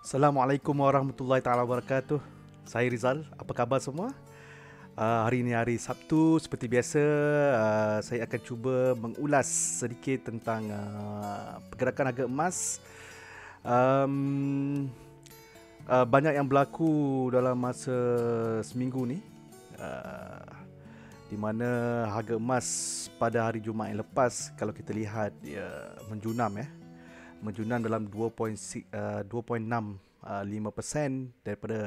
Assalamualaikum warahmatullahi taala wabarakatuh. Saya Rizal. Apa khabar semua? Hari ini hari Sabtu seperti biasa, saya akan cuba mengulas sedikit tentang pergerakan harga emas. Um, Banyak yang berlaku dalam masa seminggu ni. Uh, di mana harga emas pada hari Jumaat yang lepas, kalau kita lihat dia menjunam menjunam dalam 2.65% daripada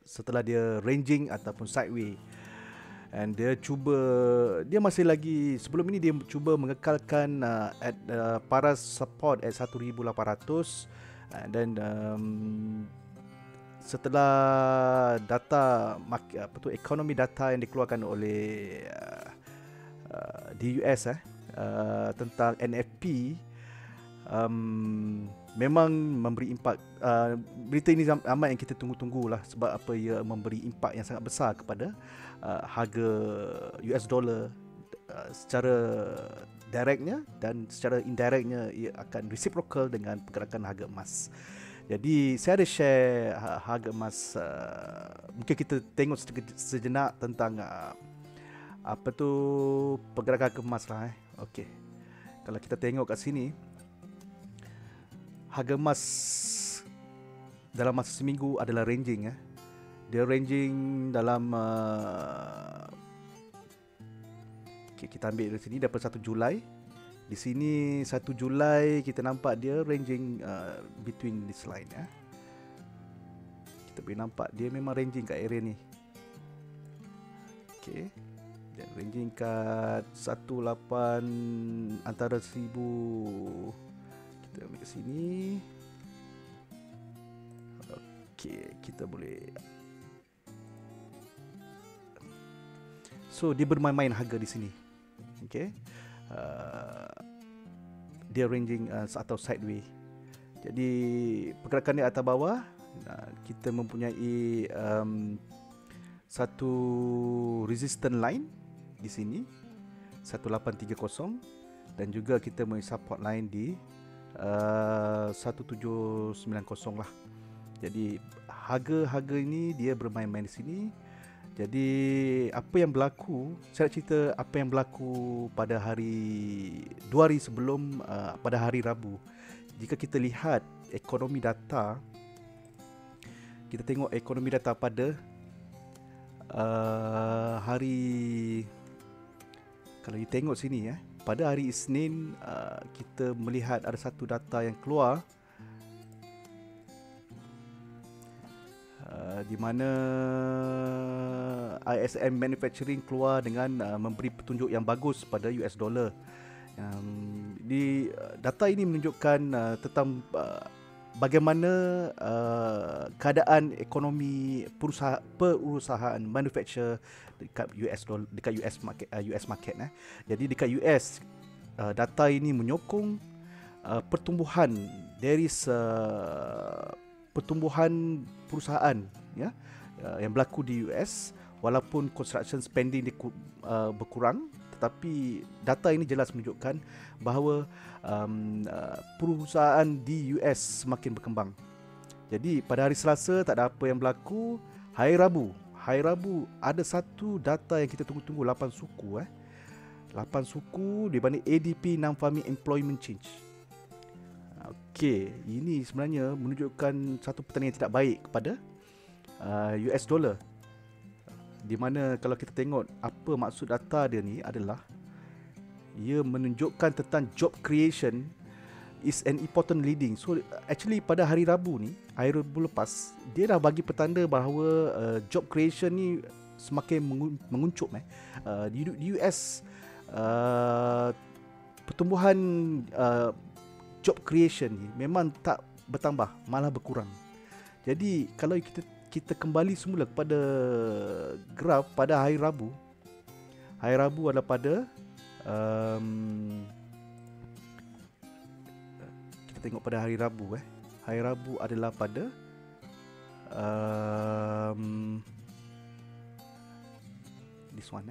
setelah dia ranging ataupun sideway. And dia masih lagi, sebelum ini dia cuba mengekalkan at paras support at 1800. And then setelah data ekonomi data yang dikeluarkan oleh di US tentang NFP, memang memberi impak. Berita ini amat yang kita tunggu-tunggulah, sebab apa, ia memberi impak yang sangat besar kepada harga US dollar secara directnya, dan secara indirectnya ia akan reciprocal dengan pergerakan harga emas. Jadi saya ada share harga emas. Mungkin kita tengok sejenak tentang pergerakan harga emas lah. Okey. Kalau kita tengok kat sini, harga emas dalam masa seminggu adalah ranging. Dia ranging dalam kita ambil dari sini daripada 1 Julai. Di sini 1 Julai kita nampak dia ranging between this line. Kita boleh nampak dia memang ranging kat area ni. Okey. Dia ranging kat 18 antara 1000. Kita ambil ke sini. Okey, kita boleh. So dia bermain-main harga di sini. Okey. Dia ranging atau sideway. Jadi pergerakan dia atas bawah, kita mempunyai satu resistance line di sini 1830, dan juga kita mempunyai support line di 1790 lah. Jadi harga ini dia bermain-main di sini. Jadi apa yang berlaku, saya nak cerita apa yang berlaku pada dua hari sebelum, pada hari Rabu. Jika kita lihat ekonomi data, kita tengok ekonomi data pada hari, kalau you tengok sini pada hari Isnin, kita melihat ada satu data yang keluar, di mana ISM Manufacturing keluar dengan memberi petunjuk yang bagus pada US dollar. Di data ini menunjukkan tentang bagaimana keadaan ekonomi perusahaan manufacture dekat US market. Jadi dekat US, data ini menyokong pertumbuhan dari pertumbuhan perusahaan yang berlaku di US. Walaupun construction spending berkurang, tetapi data ini jelas menunjukkan bahawa perusahaan di US semakin berkembang. Jadi pada hari Selasa tak ada apa yang berlaku. Hari Rabu ada satu data yang kita tunggu-tunggu, 8 suku 8 suku dibanding ADP Non-Farming Employment Change. Okey, ini sebenarnya menunjukkan satu pertandingan tidak baik kepada US dollar. Di mana kalau kita tengok apa maksud data dia ni adalah, ia menunjukkan tentang job creation is an important leading. So actually pada hari Rabu lepas, dia dah bagi petanda bahawa job creation ni semakin menguncup. Di US, pertumbuhan job creation ni memang tak bertambah, malah berkurang. Jadi kalau kita kembali semula kepada graf pada hari Rabu. Hari Rabu adalah pada kita tengok pada hari Rabu. Hari Rabu adalah pada this one.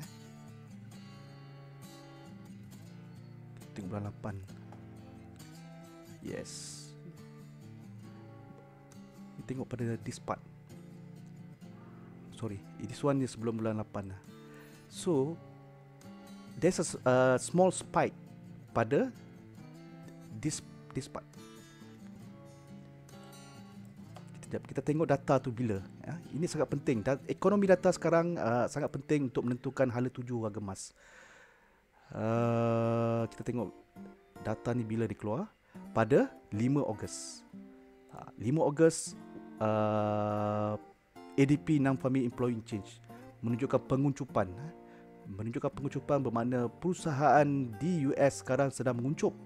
Tengok bulan 8. Yes. tengok pada this part. Sorry, this one ni sebelum bulan 8 lah. So there's a small spike pada this part. Kita tengok data tu bila ya. Ini sangat penting. Ekonomi data sekarang sangat penting untuk menentukan hala tuju harga emas. Kita tengok data ni bila dikeluar pada 5 Ogos. 5 Ogos ADP Non-Farming Employment Change menunjukkan penguncupan. Menunjukkan penguncupan bermakna perusahaan di US sekarang sedang menguncup.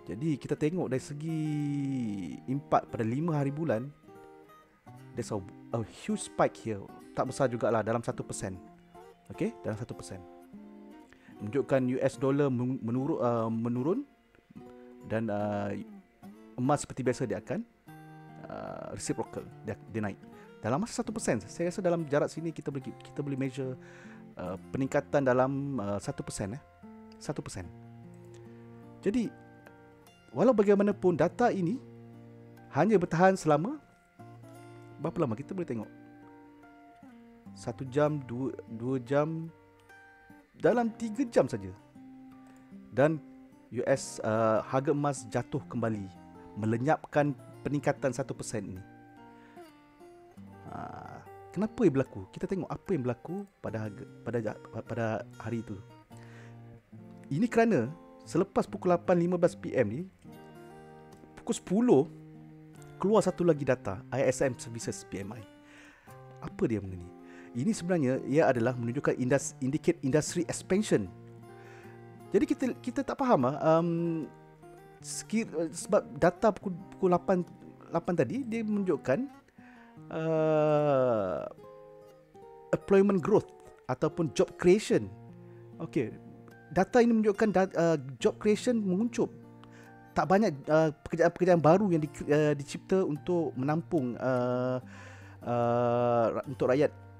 Jadi kita tengok dari segi impak pada 5 hari bulan, there's a huge spike here. Tak besar jugalah, dalam 1%. Okay, dalam 1%. Menunjukkan US dollar menurun dan emas seperti biasa dia akan reciprocal, dia naik. Dalam masa 1%. Saya rasa dalam jarak sini kita boleh measure peningkatan dalam 1%. 1%. Jadi walau bagaimanapun data ini hanya bertahan selama berapa lama kita boleh tengok? 1 jam, 2 jam, dalam 3 jam saja. Dan US harga emas jatuh kembali, melenyapkan peningkatan 1% ini. Kenapa ia berlaku? Kita tengok apa yang berlaku pada hari itu. Ini kerana selepas pukul 8.15 PM ni, pukul 10 keluar satu lagi data, ISM Services PMI. Apa dia benda ni? Ini sebenarnya ia adalah menunjukkan indicate industry expansion. Jadi kita tak faham sebab data pukul 8 tadi dia menunjukkan employment growth ataupun job creation. Okey, data ini menunjukkan job creation menguncup. Tak banyak pekerjaan-pekerjaan baru yang dicipta untuk menampung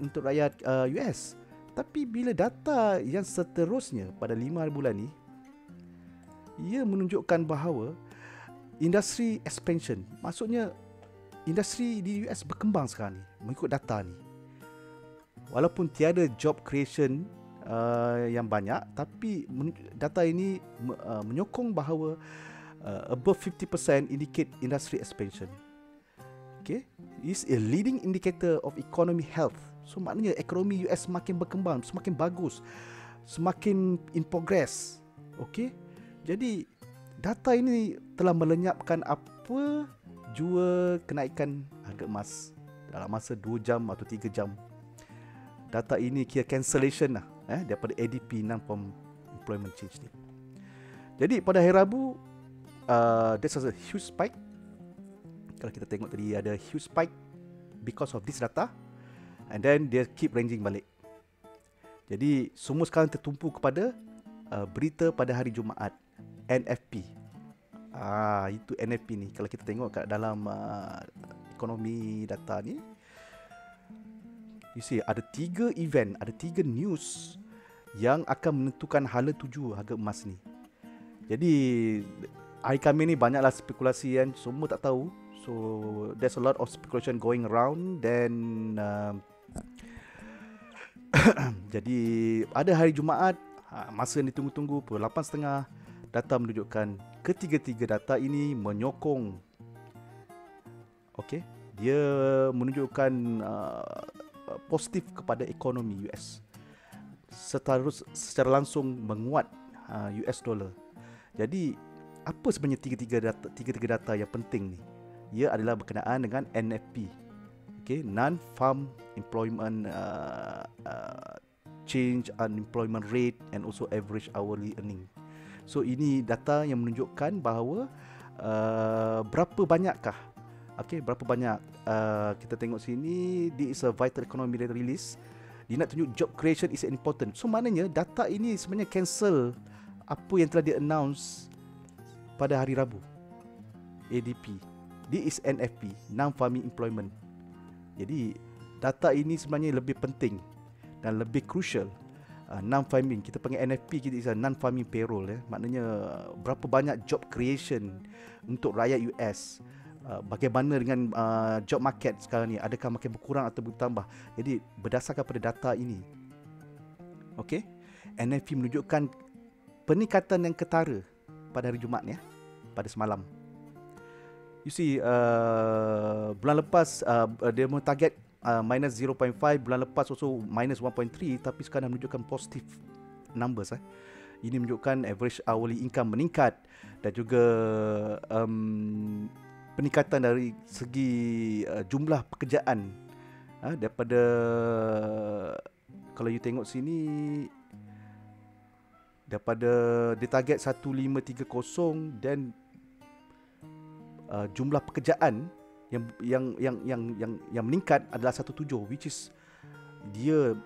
untuk rakyat US. Tapi bila data yang seterusnya pada 5 hari bulan ni, ia menunjukkan bahawa industri expansion, maksudnya industri di US berkembang sekarang ni mengikut data ni. Walaupun tiada job creation yang banyak, tapi data ini menyokong bahawa above 50% indicate industry expansion. Okay, is a leading indicator of economy health. So maknanya ekonomi US semakin berkembang, semakin bagus, semakin in progress. Okay, jadi data ini telah melenyapkan apa jua kenaikan harga emas dalam masa 2 jam atau 3 jam. Data ini kira cancellation lah daripada ADP Non-Farm Employment Change ni. Jadi pada hari Rabu, there's a huge spike. Kalau kita tengok tadi ada huge spike because of this data, and then dia keep ranging balik. Jadi semua sekarang tertumpu kepada berita pada hari Jumaat, NFP. Itu NFP ni. Kalau kita tengok kat dalam ekonomi data ni, you see ada 3 event, ada 3 news yang akan menentukan hala tuju harga emas ni. Jadi hari kami ni banyaklah spekulasi kan, semua tak tahu. So there's a lot of speculation going around. Then jadi ada hari Jumaat, masa yang ditunggu-tunggu pukul 8.30, data menunjukkan ketiga-tiga data ini menyokong. Okay, dia menunjukkan positif kepada ekonomi US. Secara langsung menguat US dollar. Jadi apa sebenarnya tiga-tiga data yang penting ni? Ia adalah berkenaan dengan NFP. Okay, non-farm employment change, unemployment rate and also average hourly earning. So ini data yang menunjukkan bahawa berapa banyakkah, berapa banyak, kita tengok sini, this is a vital economy data release. Dia nak tunjuk job creation is important. So maknanya data ini sebenarnya cancel apa yang telah di-announce pada hari Rabu, ADP. This is NFP, non-farming employment. Jadi data ini sebenarnya lebih penting dan lebih crucial. Non-farming, kita panggil NFP, kita is non-farming payroll. Maknanya berapa banyak job creation untuk rakyat US. bagaimana dengan job market sekarang ni, adakah makin berkurang atau bertambah. Jadi berdasarkan pada data ini, okey, NFP menunjukkan peningkatan yang ketara pada hari Jumaat ni, pada semalam. You see, bulan lepas dia target minus 0.5, bulan lepas also minus 1.3, tapi sekarang menunjukkan positif numbers. Ini menunjukkan average hourly income meningkat, dan juga peningkatan dari segi jumlah pekerjaan. Daripada, kalau you tengok sini, daripada dia target 1530, dan jumlah pekerjaan yang meningkat adalah 17, which is dia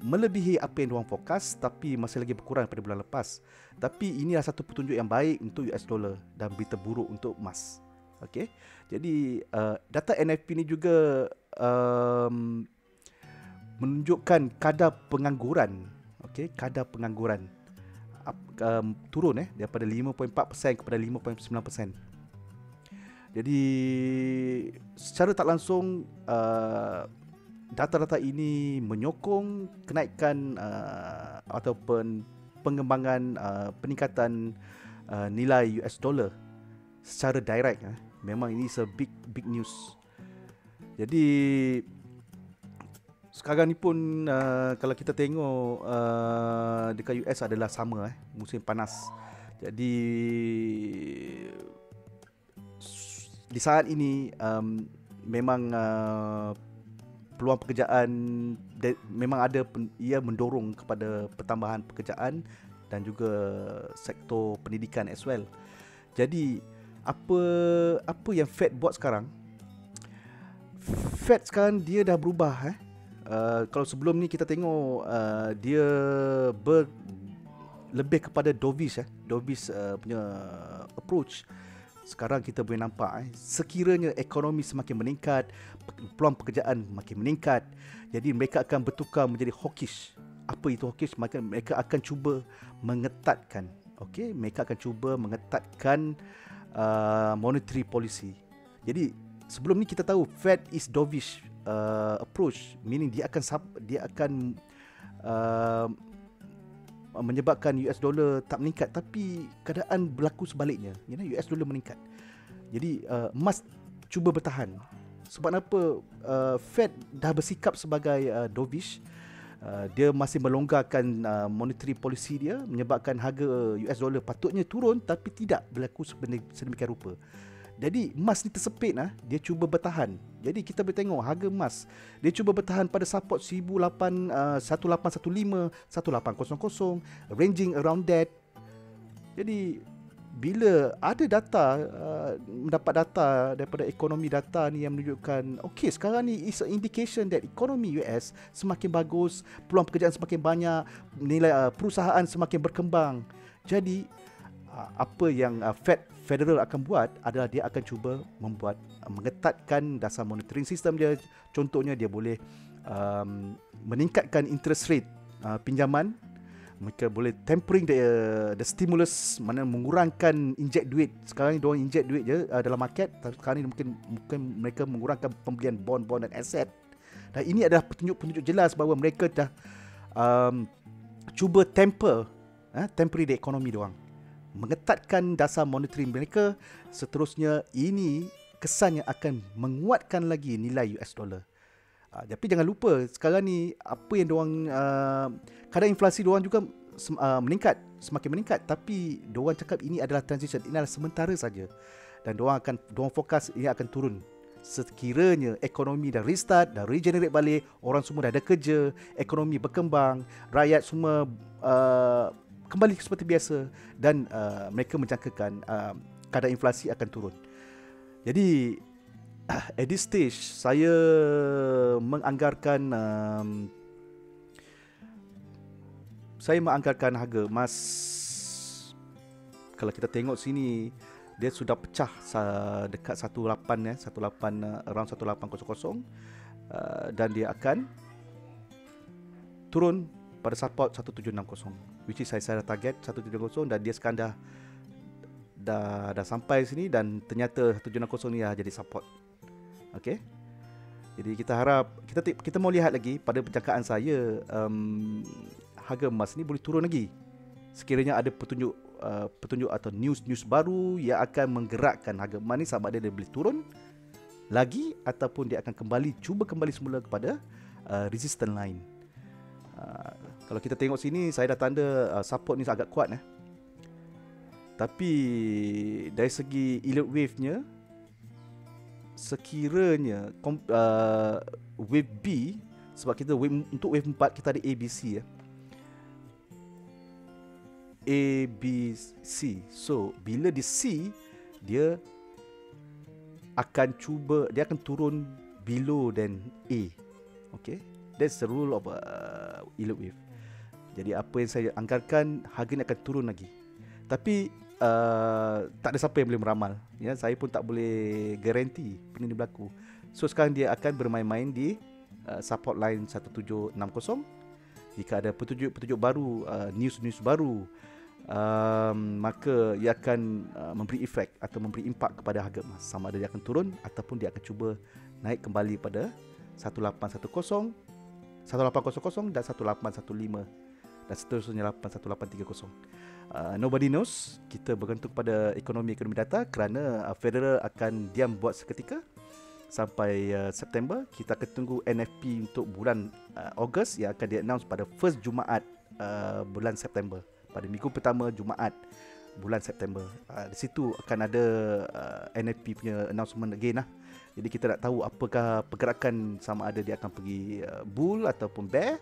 melebihi apa yang diorang forecast, tapi masih lagi berkurang pada bulan lepas. Tapi inilah satu petunjuk yang baik untuk US dollar dan berita buruk untuk emas. Okey, jadi data NFP ni juga menunjukkan kadar pengangguran. Okey, kadar pengangguran turun daripada 5.4% kepada 5.9%. Jadi secara tak langsung data-data ini menyokong kenaikan ataupun pengembangan peningkatan nilai US dollar secara direct. Memang ini is a big news. Jadi sekarang ni pun kalau kita tengok dekat US adalah sama musim panas. Jadi di saat ini memang peluang pekerjaan memang ada, ia mendorong kepada pertambahan pekerjaan dan juga sektor pendidikan as well. Jadi apa yang Fed buat sekarang? Fed sekarang dia dah berubah. Kalau sebelum ni kita tengok dia lebih kepada dovish punya approach. Sekarang kita boleh nampak sekiranya ekonomi semakin meningkat, peluang pekerjaan makin meningkat, jadi mereka akan bertukar menjadi hawkish. Apa itu hawkish? Mereka akan cuba mengetatkan, mereka akan cuba mengetatkan monetary policy. Jadi sebelum ni kita tahu Fed is dovish approach, meaning dia akan menyebabkan US dollar tak meningkat, tapi keadaan berlaku sebaliknya. US dollar meningkat. Jadi emas cuba bertahan. Sebab apa? Fed dah bersikap sebagai dovish. Dia masih melonggarkan monetary policy dia, menyebabkan harga US dollar patutnya turun, tapi tidak berlaku sedemikian rupa. Jadi emas ni tersepit, dia cuba bertahan. Jadi kita boleh tengok harga emas, dia cuba bertahan pada support 1815, 1800, ranging around that. Jadi bila ada data, mendapat data daripada ekonomi data ni yang menunjukkan sekarang ni is an indication that ekonomi US semakin bagus, peluang pekerjaan semakin banyak, nilai perusahaan semakin berkembang. Jadi apa yang Federal akan buat adalah dia akan cuba mengetatkan dasar monitoring system dia. Contohnya dia boleh meningkatkan interest rate pinjaman. Mereka boleh tempering the stimulus, mana mengurangkan inject duit. Sekarang ni diorang inject duit je dalam market. Sekarang ni mungkin mereka mengurangkan pembelian bond dan aset. Dan ini adalah petunjuk jelas bahawa mereka dah cuba tempering the economy diorang, mengetatkan dasar monetary mereka. Seterusnya ini kesannya akan menguatkan lagi nilai US dollar. Tapi jangan lupa sekarang ni apa yang diorang kadar inflasi diorang juga semakin meningkat, tapi diorang cakap ini adalah transition, ini adalah sementara saja, dan diorang fokus ini akan turun sekiranya ekonomi dah restart, dah regenerate balik, orang semua dah ada kerja, ekonomi berkembang, rakyat semua kembali seperti biasa, dan mereka menjangkakan kadar inflasi akan turun. Jadi at this stage saya menganggarkan harga emas. Kalau kita tengok sini, dia sudah pecah dekat 18 around 1800, dan dia akan turun pada support 1760, which is saya target 1760, dan dia sekarang dah sampai sini dan ternyata 170 ni dah jadi support. Okey. Jadi kita harap kita mau lihat lagi pada percakapan saya, harga emas ni boleh turun lagi. Sekiranya ada petunjuk atau news baru yang akan menggerakkan harga emas ni, sama ada dia boleh turun lagi ataupun dia akan cuba kembali semula kepada resistance line. Kalau kita tengok sini, saya dah tanda support ni agak kuat. Tapi dari segi elliott wave-nya, sekiranya wave B, sebab kita untuk wave 4 kita ada ABC ABC. So bila di C, dia akan turun below than A. Okay, that's the rule of elliott wave. Jadi apa yang saya anggarkan, harga ni akan turun lagi. Tapi tak ada siapa yang boleh meramal. Saya pun tak boleh garanti benda ni berlaku. So sekarang dia akan bermain-main di support line 1760. Jika ada petunjuk baru, news baru, maka ia akan memberi efek atau memberi impak kepada harga emas. Sama ada dia akan turun ataupun dia akan cuba naik kembali pada 1810, 1800 dan 1815 dan seterusnya 1830. Nobody knows. Kita bergantung pada ekonomi data, kerana Federal akan diam buat seketika sampai September. Kita akan tunggu NFP untuk bulan Ogos yang akan di-announce pada first Jumaat bulan September, pada minggu pertama Jumaat bulan September. Di situ akan ada NFP punya announcement again lah. Jadi kita nak tahu apakah pergerakan, sama ada dia akan pergi bull ataupun bear.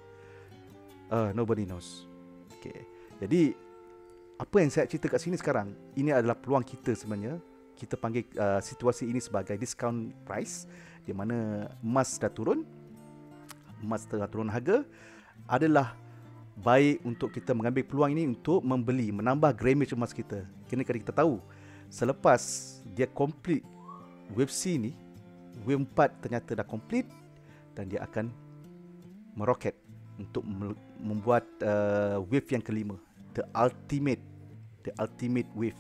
Nobody knows. Okay. Jadi apa yang saya cerita kat sini sekarang, ini adalah peluang kita sebenarnya. Kita panggil situasi ini sebagai discount price, di mana emas dah turun, emas telah turun harga. Adalah baik untuk kita mengambil peluang ini untuk membeli, menambah grammage emas kita. Kena kita tahu, selepas dia complete wave C ni, wave 4 ternyata dah complete, dan dia akan meroket untuk membuat wave yang kelima, the ultimate wave.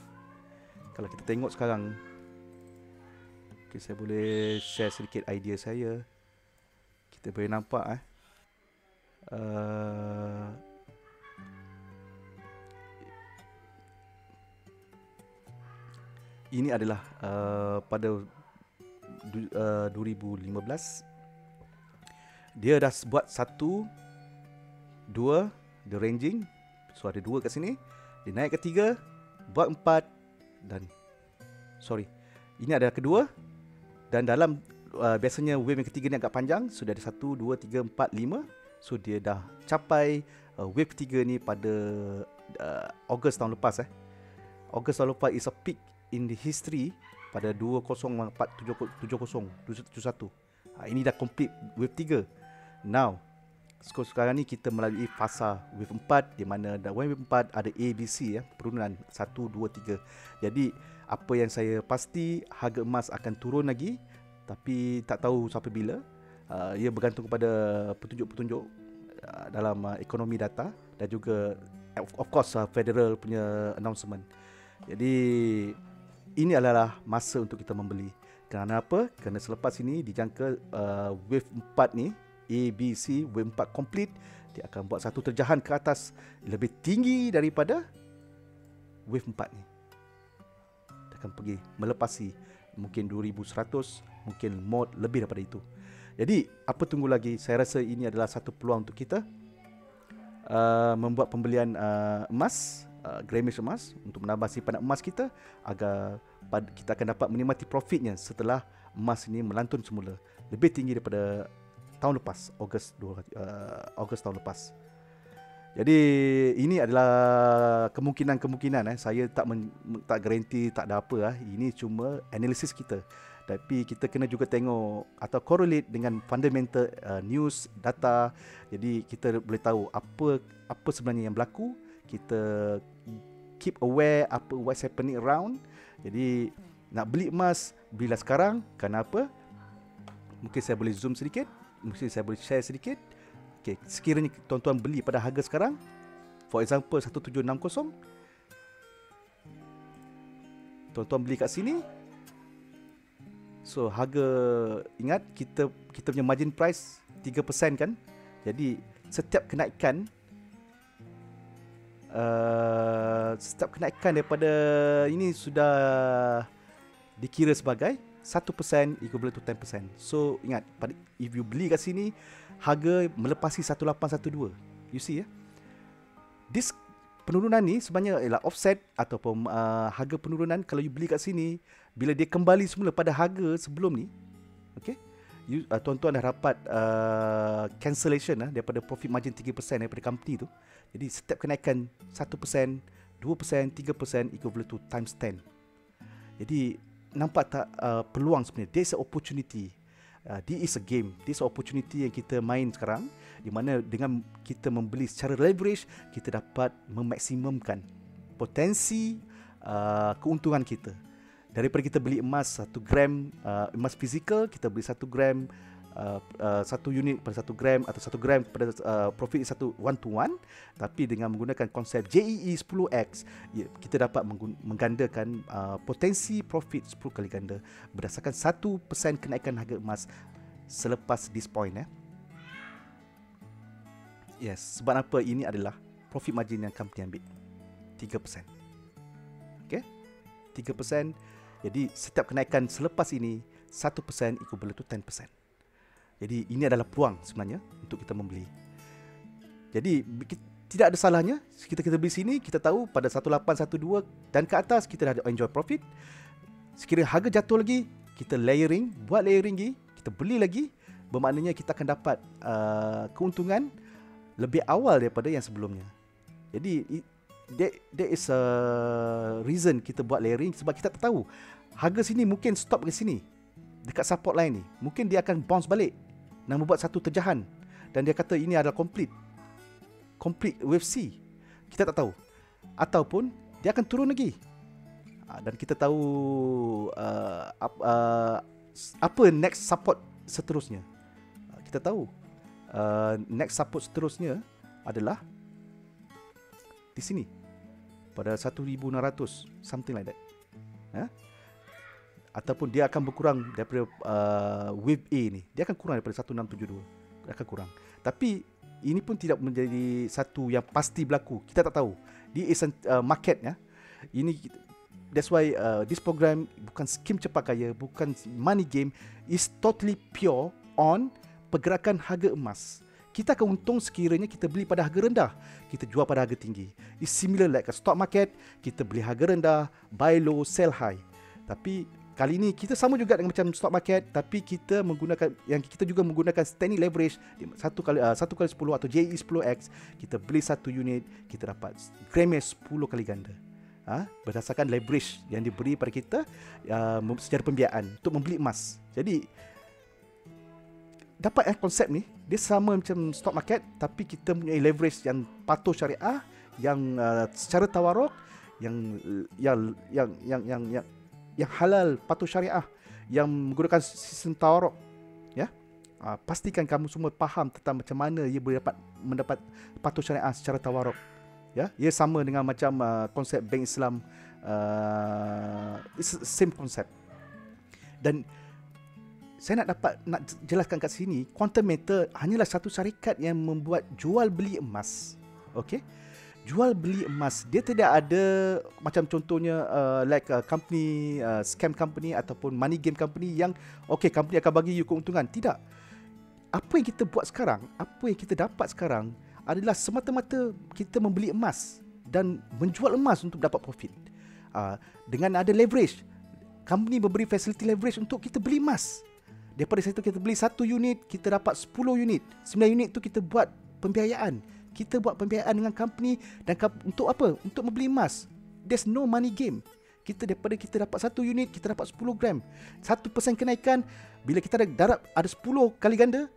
Kalau kita tengok sekarang, okay, saya boleh share sedikit idea saya. Kita boleh nampak ini adalah pada 2015 dia dah buat 1, 2, the ranging. So ada 2 kat sini, dia naik ke 3, buat 4, dan ini adalah kedua. Dan dalam biasanya wave yang ketiga ni agak panjang. So dia ada 1, 2, 3, 4, 5. So dia dah capai wave ketiga ni pada Ogos tahun lepas. Ogos tahun lepas is a peak in the history pada 20477071. Ini dah complete wave 3. Now sekarang ni kita melalui fasa wave 4, di mana wave 4 ada ABC penurunan 1, 2, 3. Jadi apa yang saya pasti, harga emas akan turun lagi, tapi tak tahu sampai bila. Ia bergantung kepada petunjuk-petunjuk dalam ekonomi data dan juga of course Federal punya announcement. Jadi ini adalah masa untuk kita membeli. Kerana apa? Kerana selepas ini dijangka wave 4 ni, ABC wave 4 complete, dia akan buat satu terjahan ke atas lebih tinggi daripada wave 4 ni. Dia akan pergi melepasi mungkin 2100, mungkin more lebih daripada itu. Jadi apa tunggu lagi? Saya rasa ini adalah satu peluang untuk kita membuat pembelian emas, grammage emas, untuk menambah simpanan emas kita, agar kita akan dapat menikmati profitnya setelah emas ini melantun semula lebih tinggi daripada tahun lepas, Ogos tahun lepas. Jadi ini adalah kemungkinan. Saya tak garanti, tak ada apa. Ini cuma analisis kita. Tapi kita kena juga tengok atau correlate dengan fundamental news, data. Jadi kita boleh tahu apa sebenarnya yang berlaku. Kita keep aware what's happening around. Jadi nak beli emas, belilah sekarang. Kenapa? Mungkin saya boleh zoom sedikit, mungkin saya boleh share sedikit. Okay, sekiranya tuan-tuan beli pada harga sekarang, for example 1760, Tuan-tuan beli kat sini. So harga, ingat kita punya margin price 3% kan. Jadi setiap kenaikan daripada ini sudah dikira sebagai 1% equivalent to 10%. So ingat, if you beli kat sini, harga melepasi 1812. You see ya. This penurunan ni sebenarnya ialah offset ataupun harga penurunan. Kalau you beli kat sini, bila dia kembali semula pada harga sebelum ni, okay, tuan-tuan dah dapat cancellation daripada profit margin 3% daripada company tu. Jadi setiap kenaikan 1%, 2%, 3% equivalent to times 10. Jadi nampak tak peluang sebenarnya? There's an opportunity. This is a game. This is an opportunity yang kita main sekarang, di mana dengan kita membeli secara leverage, kita dapat memaksimumkan potensi keuntungan kita. Daripada kita beli emas 1 gram, emas fizikal, kita beli 1 gram, 1 unit pada 1 gram, atau 1 gram pada profit 1 one to one. Tapi dengan menggunakan konsep JEE 10X, kita dapat menggandakan potensi profit 10 kali ganda berdasarkan 1% kenaikan harga emas selepas this point. Yes, sebab apa? Ini adalah profit margin yang company ambil 3%. Okay, 3%. Jadi setiap kenaikan selepas ini 1% equivalent to 10%. Jadi ini adalah peluang sebenarnya untuk kita membeli. Jadi tidak ada salahnya kita beli sini, kita tahu pada 1812 dan ke atas kita dah enjoy profit. Sekiranya harga jatuh lagi, kita buat layering lagi, kita beli lagi, bermaknanya kita akan dapat keuntungan lebih awal daripada yang sebelumnya. Jadi that is a reason kita buat layering, sebab kita tak tahu harga sini mungkin stop ke sini dekat support line ni. Mungkin dia akan bounce balik dan membuat satu terjahan, dan dia kata ini adalah complete wave C. Kita tak tahu. Ataupun dia akan turun lagi. Dan kita tahu apa next support seterusnya. Kita tahu next support seterusnya adalah di sini pada 1600, something like that. Ataupun dia akan berkurang daripada wave A ni. Dia akan kurang daripada 1672. Dia akan kurang. Tapi ini pun tidak menjadi satu yang pasti berlaku. Kita tak tahu. Dia is market ya. Ini, that's why this program bukan skim cepat kaya, bukan money game. Is totally pure on pergerakan harga emas. Kita akan untung sekiranya kita beli pada harga rendah, kita jual pada harga tinggi. It's similar like a stock market. Kita beli harga rendah, buy low, sell high. Tapi kali ini kita sama juga dengan macam stock market, tapi kita juga menggunakan standing leverage 1 kali 10 atau JE 10X. Kita beli 1 unit, kita dapat gramage 10 kali ganda. Berdasarkan leverage yang diberi pada kita secara pembiayaan untuk membeli emas. Jadi dapat konsep ni, dia sama macam stock market, tapi kita punya leverage yang patuh syariah, yang secara tawaruk, yang halal, patuh syariah, yang menggunakan sistem tawaruk. Ya, pastikan kamu semua faham tentang macam mana ia boleh mendapat patuh syariah secara tawaruk. Ya, ia sama dengan macam konsep bank Islam, it's same konsep. Dan saya nak jelaskan kat sini, Quantum Metal hanyalah satu syarikat yang membuat jual beli emas. Okey, jual beli emas. Dia tidak ada macam contohnya like company, scam company ataupun money game company yang company akan bagi you keuntungan. Tidak. Apa yang kita buat sekarang, apa yang kita dapat sekarang adalah semata-mata kita membeli emas dan menjual emas untuk dapat profit. Dengan ada leverage, company memberi facility leverage untuk kita beli emas. Daripada situ kita beli 1 unit, kita dapat 10 unit. 9 unit tu kita buat pembiayaan. Kita buat pembiayaan dengan company, dan untuk apa? Untuk membeli emas. There's no money game. Daripada kita dapat 1 unit, kita dapat 10 gram. 1% kenaikan, bila kita ada 10 kali ganda,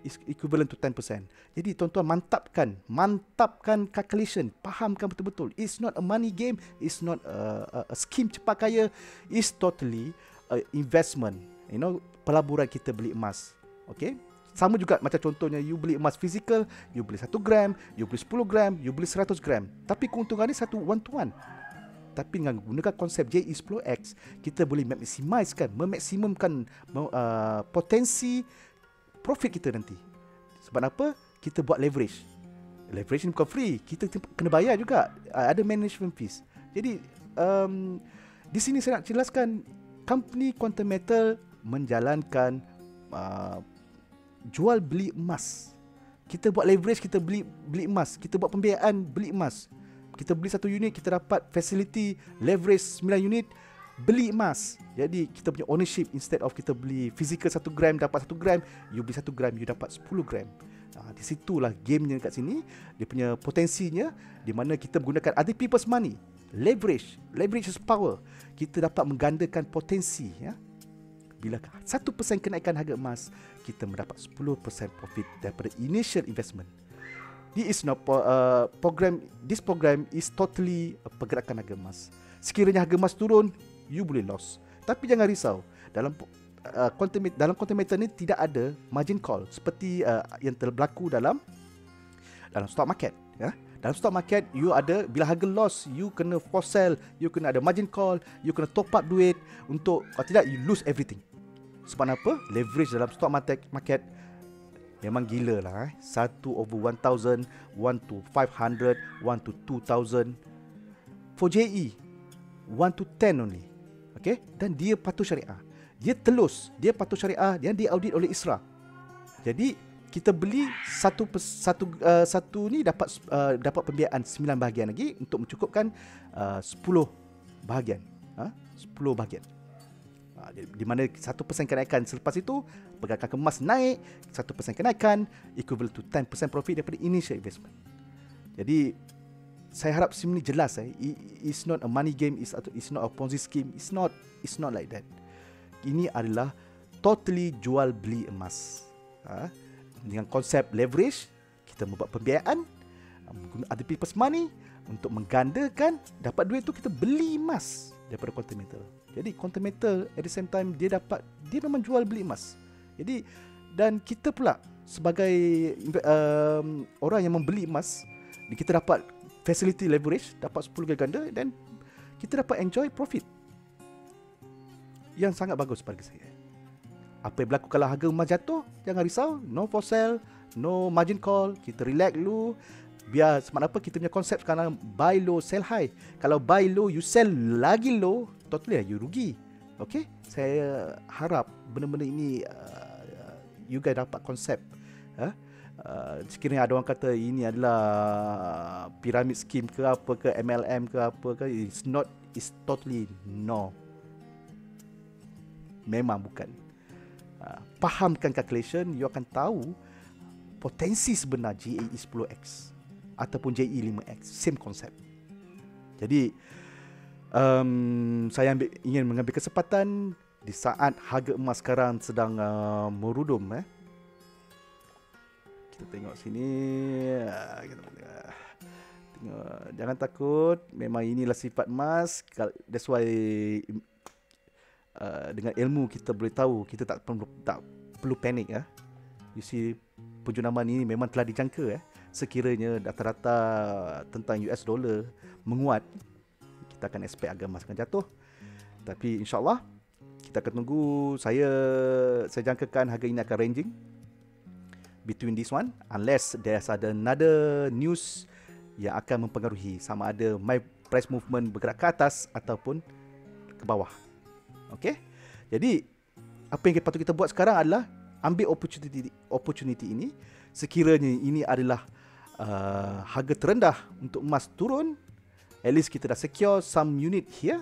is equivalent to 10%. Jadi tuan-tuan mantapkan calculation, fahamkan betul-betul. It's not a money game, it's not a scheme cepat kaya, it's totally a investment. Pelaburan kita beli emas. Okay, sama juga macam contohnya you beli emas fizikal, you beli 1 gram, you beli 10 gram, you beli 100 gram. Tapi keuntungan ni satu one to one. Tapi dengan menggunakan konsep JE10X, kita boleh memaksimumkan potensi profit kita nanti. Sebab apa? Kita buat leverage. Leverage ni bukan free, kita kena bayar juga, ada management fees. Jadi di sini saya nak jelaskan, company Quantum Metal menjalankan jual beli emas. Kita buat leverage, kita beli emas. Kita buat pembiayaan, beli emas. Kita beli 1 unit, kita dapat facility leverage 9 unit, beli emas. Jadi kita punya ownership, instead of kita beli physical 1 gram dapat 1 gram, you beli 1 gram, you dapat 10 gram. Di situlah gamenya kat sini. Dia punya potensinya, di mana kita menggunakan other people's money. Leverage is power. Kita dapat menggandakan potensi, ya. Bila 1% kenaikan harga emas, kita mendapat 10% profit daripada initial investment. This program is totally pergerakan harga emas. Sekiranya harga emas turun, you boleh loss. Tapi jangan risau. Dalam Quantum Metal ni tidak ada margin call seperti yang telah berlaku dalam stock market, ya. Dalam stock market, you ada, bila harga loss, you kena force sell, you kena ada margin call, you kena top up duit untuk, kalau tidak, you lose everything. Sebab apa? Leverage dalam stock market memang gila lah. 1/1000, 1/500, 1/2000. For JE, 1/10 only. Okay? Dan dia patuh syariah. Dia patuh syariah, dan dia audit oleh ISRA. Jadi kita beli satu ni dapat pembiayaan 9 bahagian lagi untuk mencukupkan 10 bahagian. 10 bahagian. Di mana 1% kenaikan selepas itu, pergerakan kemas naik, 1% kenaikan equivalent to 10% profit daripada initial investment. Jadi saya harap sini jelas. It's not a money game, it's not a Ponzi scheme, it's not like that. Ini adalah totally jual beli emas. Dengan konsep leverage, kita membuat pembiayaan, menggunakan other people's money untuk menggandakan, dapat duit tu kita beli emas daripada Quantum Metal. Jadi Quantum Metal at the same time dia memang jual beli emas. Jadi, dan kita pula sebagai orang yang membeli emas, kita dapat facility leverage, dapat 10 kali ganda, dan kita dapat enjoy profit yang sangat bagus bagi saya. Apa yang berlaku kalau harga emas jatuh, jangan risau, no for sale, no margin call, kita relax dulu. Biar, sebab apa, kita punya konsep sekarang buy low, sell high. Kalau buy low, you sell lagi low, totally you rugi. Okay, saya harap benda-benda ini you guys dapat konsep. Sekiranya ada orang kata ini adalah pyramid scheme ke apa ke, MLM ke apa ke, it's totally no. Memang bukan. Fahamkan calculation, you akan tahu potensi sebenar JE10X ataupun JE5X, same konsep. Jadi saya ingin mengambil kesempatan di saat harga emas sekarang sedang merudum. Kita tengok sini. Jangan takut, memang inilah sifat emas. That's why dengan ilmu kita boleh tahu, kita tak perlu panik. You see, penjunaman ini memang telah dijangka. Sekiranya data-data tentang US dollar menguat, kita akan expect harga emas akan jatuh. Tapi insyaAllah kita akan tunggu. Saya jangkakan harga ini akan ranging between this one, unless there's another news yang akan mempengaruhi sama ada my price movement bergerak ke atas ataupun ke bawah. Okay, jadi apa yang patut kita buat sekarang adalah ambil opportunity ini. Sekiranya ini adalah harga terendah untuk emas turun, at least kita dah secure some unit here.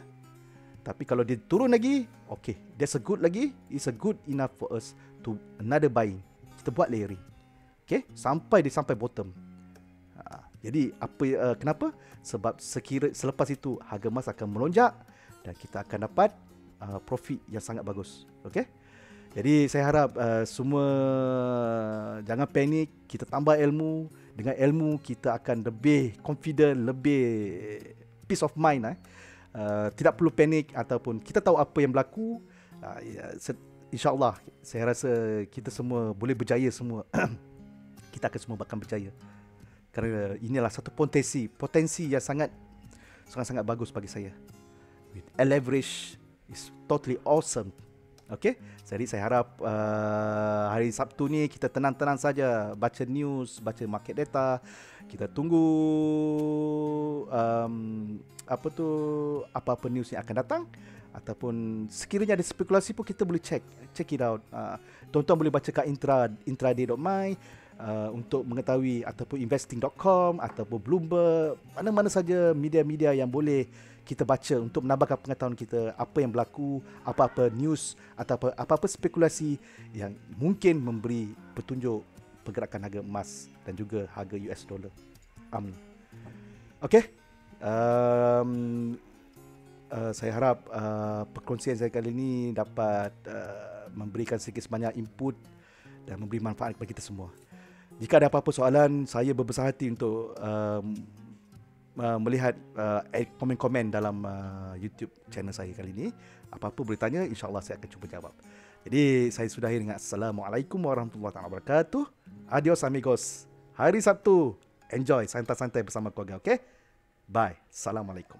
Tapi kalau dia turun lagi, okay, that's a good lagi. It's a good enough for us to another buying. Kita buat layering, okay, sampai bottom. Jadi kenapa? Sebab selepas itu harga emas akan melonjak dan kita akan dapat profit yang sangat bagus. Okay, jadi saya harap semua jangan panik. Kita tambah ilmu. Dengan ilmu kita akan lebih confident, lebih peace of mind. Tidak perlu panik ataupun kita tahu apa yang berlaku. InsyaAllah saya rasa kita semua boleh berjaya semua. Kita akan semua bakal berjaya. Kerana inilah satu potensi yang sangat sangat-sangat bagus bagi saya. With leverage is totally awesome. Okay, jadi saya harap hari Sabtu ni kita tenang-tenang saja baca news, baca market data. Kita tunggu apa-apa news yang akan datang, ataupun sekiranya ada spekulasi pun kita boleh check it out. Tuan-tuan boleh baca kat intraday.my untuk mengetahui, ataupun investing.com ataupun Bloomberg, mana-mana saja media-media yang boleh kita baca untuk menambahkan pengetahuan kita apa yang berlaku, apa-apa news atau apa-apa spekulasi yang mungkin memberi petunjuk pergerakan harga emas dan juga harga US dollar. Okey. Saya harap perkongsian saya kali ini dapat memberikan sedikit sebanyak input dan memberi manfaat kepada kita semua. Jika ada apa-apa soalan, saya berbesar hati untuk melihat komen-komen dalam YouTube channel saya kali ini. Apa-apa boleh tanya, insyaAllah saya akan cuba jawab. Jadi saya sudahi dengan Assalamualaikum warahmatullahi wabarakatuh. Adios amigos. Hari Sabtu, enjoy santai-santai bersama keluarga, okay? Bye. Assalamualaikum.